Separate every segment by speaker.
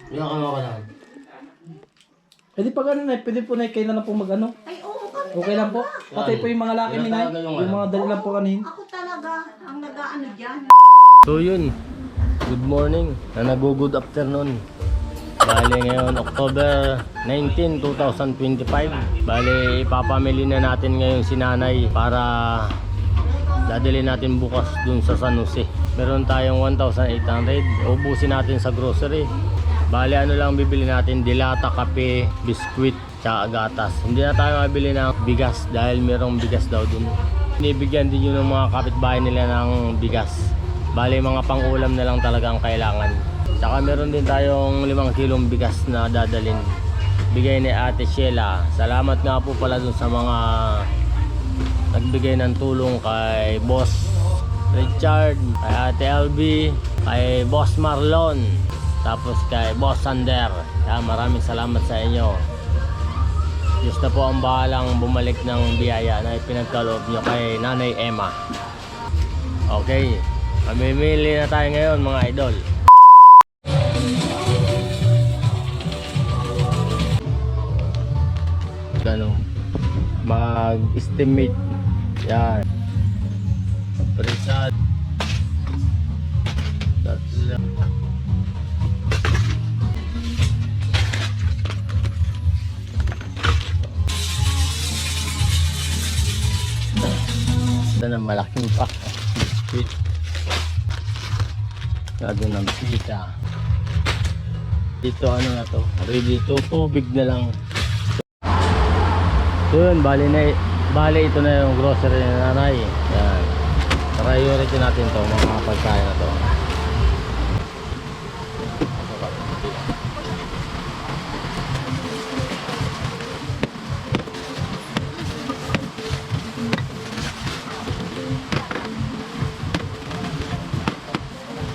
Speaker 1: Ilang ano ka lang?
Speaker 2: Pwede pag ano na, pwede po na kayo na lang po mag-ano.
Speaker 3: Ay, oo kami.
Speaker 2: Okay lang po. Pati po yung mga laki ni Nay. Yung mga dali lang po kanin.
Speaker 3: Ako talaga ang nag-ano dyan.
Speaker 1: So yun, good morning na nag-good afternoon. Bale ngayon October 19, 2025. Bale ipapamili na natin ngayon si Nanay para dadali natin bukas dun sa San Jose. Meron tayong 1,800. Ubusin natin sa grocery. Bale ano lang bibili natin, dilata, kape, biskwit, tsaka gatas. Hindi na tayo mabili ng bigas dahil merong bigas daw dun. Binibigyan din yun ng mga kapitbahay nila ng bigas. Bale mga pang-ulam na lang talaga ang kailangan. Tsaka meron din tayong 5 kilong bigas na dadalhin. Bigay ni Ate Sheila. Salamat nga po pala dun sa mga nagbigay ng tulong kay Boss Richard, kay Ate LB, kay Boss Marlon, tapos kay Boss Sander. Kaya maraming salamat sa inyo. Diyos na po ang bahalang bumalik ng biyaya na ipinagkaloob nyo kay Nanay Emma. Okay, mamimili na tayo ngayon mga idol. Ano, mag-estimate yan. Presad. Ito na malaking pack. Biscuit. Gado ng pita. Dito ano na to? Ready to tubig na lang. So yun, bali ito na yung grocery ni Nanay. Yan. Priority natin to, mga pagkain na to.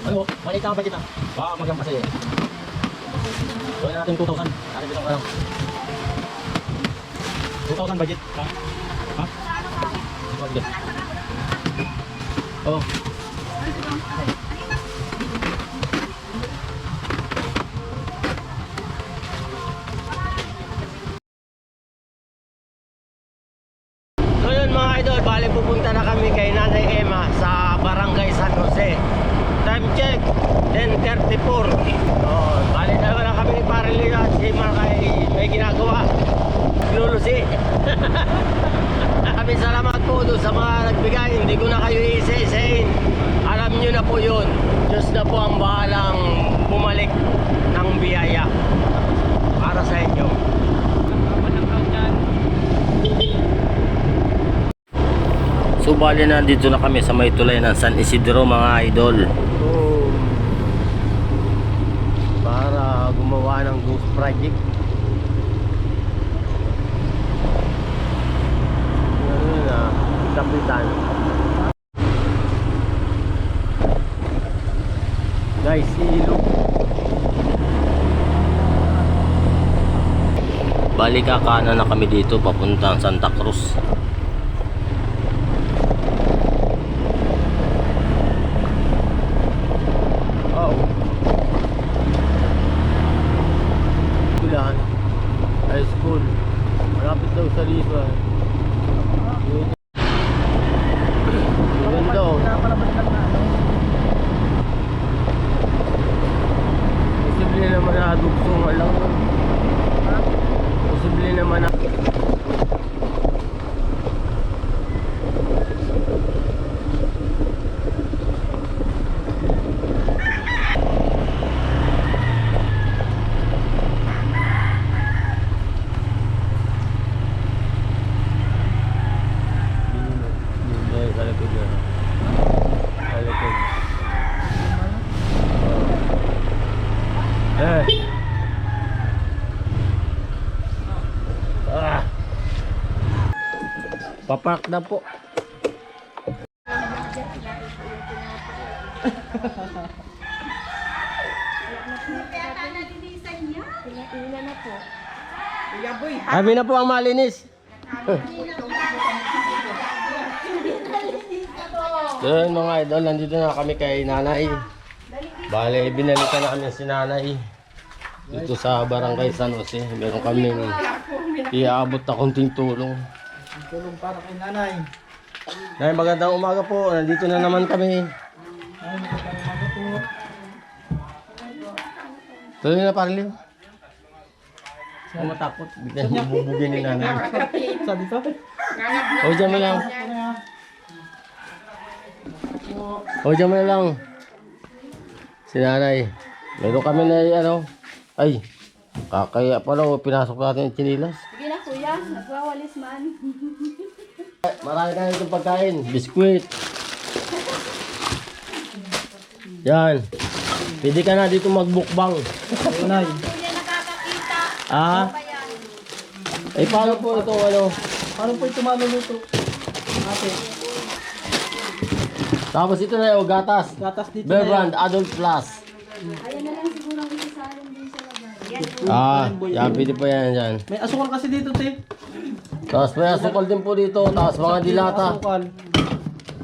Speaker 1: Ano, malita ka ba kita? Baka magampa sa'yo. Gawin natin 2,000. Atin dito ka lang. 2,000 budget. Ha? Ha? Budget. Oh. So yun mga idol, bali pupunta na kami kay Nanay Emma sa Barangay San Jose. Time check 10:34. Oh, bali na kami ni Pariliga. Si Markay may ginagawa. Lulusi. Kami salamat po doon sa mga nagbigay. Hindi ko na kayo isa-isahin. Alam nyo na po yun. Diyos na po ang bahalang bumalik ng biyaya para sa inyo. So bali na dito na kami sa may tulay ng San Isidro mga idol. Para gumawa ng ghost project. Kapitan. Guys, ilog. Balik kakana na kami dito papuntang Santa Cruz. Oh. Kulan. High school. Malapit daw sa Lipa. Posible naman na dugsong lang. Posible naman na papark na po. Kami na po ang malinis. Doon mga idol, nandito na kami kay Nanay. Bale, binalikan na kami si Nanay. Dito sa Barangay San Jose, meron kami iaabot na konting tulong.
Speaker 2: Ang tulong para kay nanay.
Speaker 1: Nay, magandang umaga po. Nandito na naman kami.
Speaker 2: Ay, magandang umaga po.
Speaker 1: Tuloy na parang Leo. Huwag matakot. Biglang bubugin ni nanay.
Speaker 2: Sa dito?
Speaker 1: O, dyan mo lang. O, dyan mo na lang. Si nanay. Meron kami na ano. Ay, kakaya pala. Pinasok natin yung chinilas.
Speaker 4: Sige na kuya, nagwawalis man.
Speaker 1: Marami ka na itong pagkain. Biskuit. Yan. Pwede ka na dito magbukbang.
Speaker 2: Ayun, Nay.
Speaker 4: Kuya nakakakita.
Speaker 1: Ah? Eh, paano po itong ano?
Speaker 2: Paano po ito maluluto? Ate,
Speaker 1: Tapos ito na yung gatas.
Speaker 2: gatas dito
Speaker 1: Bear
Speaker 2: na
Speaker 1: Brand Adult Plus.
Speaker 4: Ayan na lang siguro ang isasalin din sa labas.
Speaker 1: Ah, yan. Pwede po yan dyan.
Speaker 2: May asukal kasi dito, te.
Speaker 1: Tapos may asukal din po dito. Tapos mga dilata.
Speaker 2: Asukal.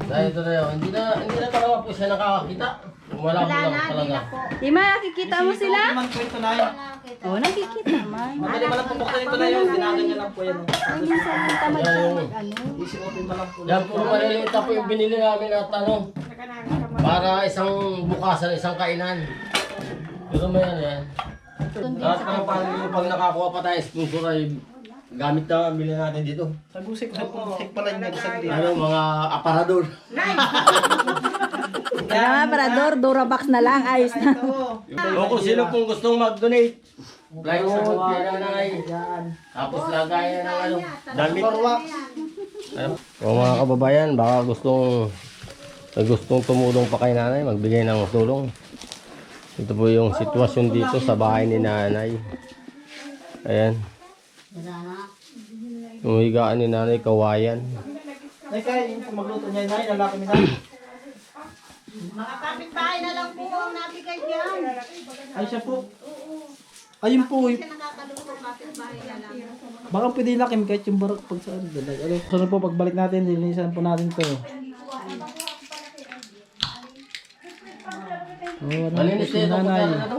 Speaker 1: Dahil ito na yun. Hindi na talaga po siya nakakakita. Wala po lang talaga.
Speaker 4: Di ma, nakikita mo sila?
Speaker 2: Man po ito, Nay.
Speaker 4: Oo, nakikita man.
Speaker 2: Madali man lang po buksan ito na yun. Tinaganyan lang po yan.
Speaker 4: Ay, minsan yung tamad
Speaker 1: Yan
Speaker 4: siya
Speaker 1: yung...
Speaker 4: mag-ano.
Speaker 2: Isuotin mo lang po.
Speaker 1: Yan po maliliit na po yung binili namin at ano. Para isang bukasan, isang kainan. Pero may ano yan. At ang pag nakakuha pa tayo sponsor ay gamit na bilhin natin dito.
Speaker 2: Tagusik na po. Sik pala yung nagsag dito.
Speaker 1: Ano, mga aparador.
Speaker 4: Kaya nga, parador, Durabox na lang, ayos na.
Speaker 1: O kung sino pong gustong mag-donate. Like sa nanay.
Speaker 2: Yan.
Speaker 1: Tapos lagayan ng ano, damit.
Speaker 2: Forwax.
Speaker 1: Ano? O mga kababayan, baka gustong tumulong pa kay nanay, magbigay ng tulong. Ito po yung sitwasyon dito sa bahay ni nanay. Ayan. Yung higaan ni nanay, kawayan.
Speaker 2: Nay, kaya yung magluto niya, Nay. Lalaki mi, Nay.
Speaker 3: Mga kapitbahay na lang po ang nabigay dyan.
Speaker 2: Ay, siya po. Ayun po.
Speaker 3: Kasi nakakaluto kapitbahay na lang.
Speaker 2: Baka pwede lakim kahit yung barak pag saan. So po, pagbalik natin, lilinisan po natin to. Oh, ano po
Speaker 1: Malinis
Speaker 2: si
Speaker 1: na ito,
Speaker 2: nanay.
Speaker 1: kutsara na to.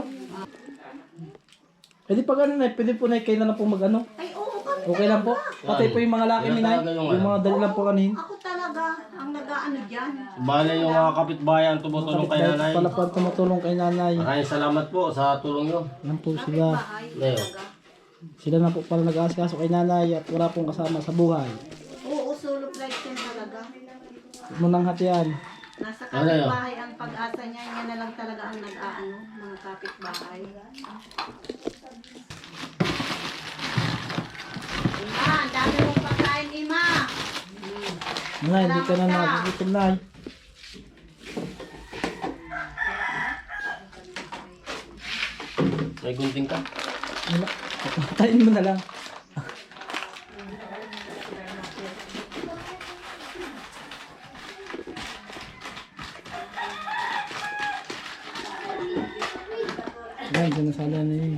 Speaker 2: Pwede pa gano'n, Nay. Pwede po, Nay. Kayo na lang po mag-ano.
Speaker 3: Ay, oo kami.
Speaker 2: Okay lang po. Pati po yung mga laki
Speaker 1: Yan
Speaker 2: ni Nay.
Speaker 1: talaga yung
Speaker 2: Yung mga dali lang po kanin.
Speaker 3: Ako talaga ang nag-ano dyan.
Speaker 1: Bale yung mga kapitbahayan tumutulong kay nanay.
Speaker 2: Pala po ang tumutulong kay nanay.
Speaker 1: Maraming salamat po sa tulong nyo.
Speaker 2: Yan po sila.
Speaker 3: Bahay
Speaker 1: Leo.
Speaker 3: talaga.
Speaker 2: Sila na po pala nag-aasikaso kay nanay at wala pong kasama sa buhay.
Speaker 3: Oo, sulok life yan talaga.
Speaker 2: Munang hatian.
Speaker 3: Nasa
Speaker 1: Ano yun?
Speaker 3: kapitbahay ang pag-asa niya. Yan na lang talaga ang nag-aano, mga kapitbahay. Ima, ang dami mong pagkain, Ima.
Speaker 2: Nay, hindi ka na nagugutom, Nay.
Speaker 1: May gunting ka.
Speaker 2: Patayin mo na lang. Yan, sinasala na yun.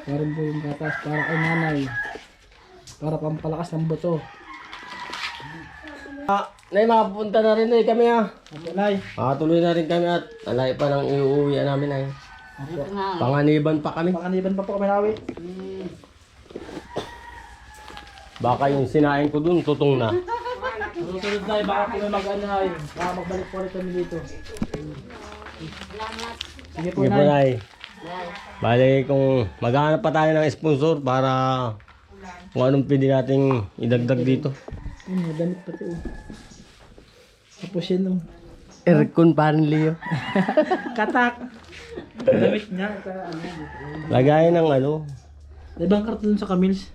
Speaker 2: Meron po yung gatas para kay nanay. Para pampalakas ng buto.
Speaker 1: Nay, makapunta na rin kami ha.
Speaker 2: Opo, Nay.
Speaker 1: Makatuloy na rin kami at alay pa ng iuwi namin ay.
Speaker 2: Opo.
Speaker 1: Panganiban pa kami.
Speaker 2: Pakaniban pa po kami, Nawi.
Speaker 1: Baka yung sinain ko dun, tutong na.
Speaker 2: Susunod, Nay. Baka po may mag-anay. Baka magbalik po ulit kami dito. Sige po,
Speaker 1: Sige po,
Speaker 2: Nay.
Speaker 1: Nay. Bale, kung maghanap pa tayo ng sponsor para kung anong pwede nating idagdag dito.
Speaker 2: May damit pati, oh. Tapos yun, oh.
Speaker 1: Aircon parin Leo.
Speaker 2: Katak. Damit niya. Ano,
Speaker 1: Lagayan ng ano.
Speaker 2: ibang karton sa Camils.